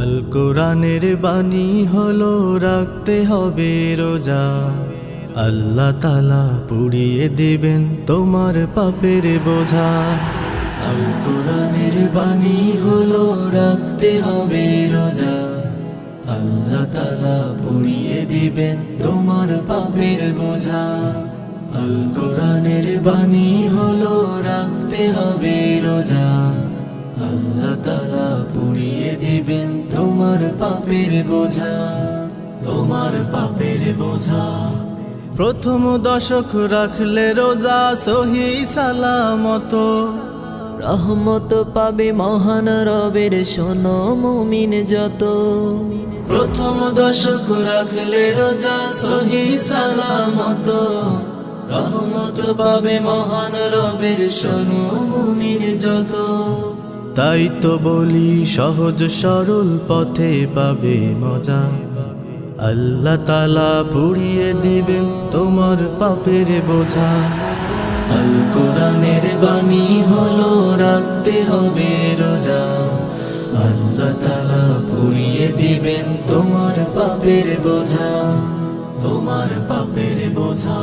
আল কোরআনের বাণী হলো রাখতে হবে রোজা, আল্লাহ তাআলা পুড়িয়ে দিবেন তোমার পাপের বোঝা। আল কোরআনের বাণী হলো রাখতে হবে রোজা, আল্লাহ তাআলা পুড়িয়ে দিবেন তোমার পাপের বোঝা। আল কোরআনের বাণী হলো রাখতে হবে রোজা, আল্লাহ তাআলা পুড়িয়ে দিবেন তোমার পাপের বোঝা, তোমার পাপের বোঝা। প্রথম দশক রাখলে রোজা সহি সালামত, রহমত পাবে মহান রবের শোনো মুমিন যত। প্রথম দশক রাখলে রোজা সহি সালামত, রহমত পাবে মহান রবের শোনো মুমিন যত। তাই তো বলি সহজ সরল পথে পাবে মজা, আল্লাহ তাআলা পুড়িয়ে দিবেন তোমার পাপের বোঝা। আল কোরআনের বাণী হলো রাখতে হবে রোজা, আল্লাহ তাআলা পুড়িয়ে দিবেন তোমার পাপের বোঝা, তোমার পাপের বোঝা।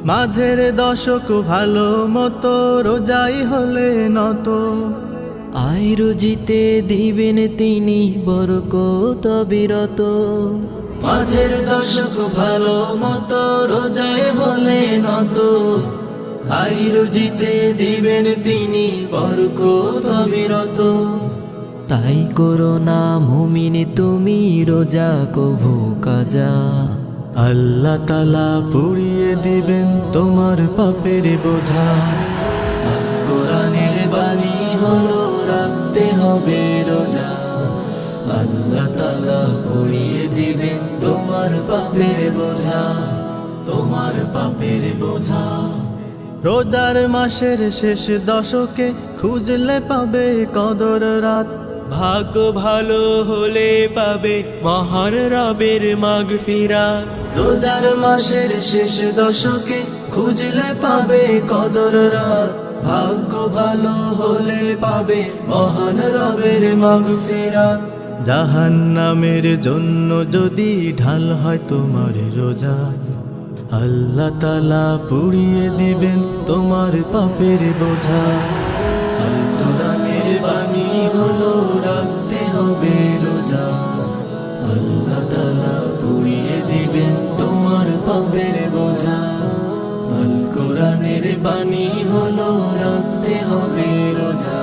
মাঝের দশক ভালো মতো রোজাই হলে নত, আয় রুজিতে দিবেন তিনি বরকত বিরত। মাঝের দশক ভালো মতো রোজাই হলে নত, আয় রুজিতে দিবেন তিনি বরকত বিরত। তাই করো না মুমিন তুমি রোজা কভু কাজা, আল্লাহ তাআলা পুড়িয়ে দিবেন তোমার পাপের বোঝা। আল কোরআনের বাণী হলো রাখতে হবে রোজা, আল্লাহ তাআলা পুড়িয়ে দিবেন তোমার পাপের বোঝা, তোমার পাপের বোঝা। রোজার মাসের শেষ দশকে খুঁজলে পাবে কদর রাত, ভাগ্য ভালো হলে পাবে মহান রবের মাগফিরাত। রোজার মাসের শেষ দশকে খুঁজলে পাবে কদর রাত, ভাগ্য ভালো হলে পাবে মহান রবের মাগফিরাত। জাহান্নামের জন্য যদি ঢাল হয় তোমার রোজা, আল্লাহ তাআলা পুড়িয়ে দিবেন তোমার পাপের বোঝা। আল কোরআনের বাণী হলো রাখতে হবে রোজা, আল্লাহ তাআলা পুড়িয়ে দিবেন তোমার পাপের বোঝা। আল কোরআনের বাণী হলো রাখতে হবে রোজা,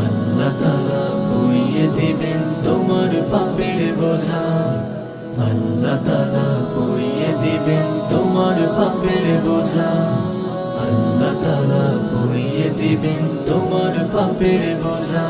আল্লাহ তাআলা পুড়িয়ে দিবেন তোমার পাপের বোঝা, আল্লাহ তাআলা পুড়িয়ে দিবেন তোমার পাপের বোঝা, আল্লাহ তাআলা পুড়িয়ে দিবেন তোমার পাপের বোঝা।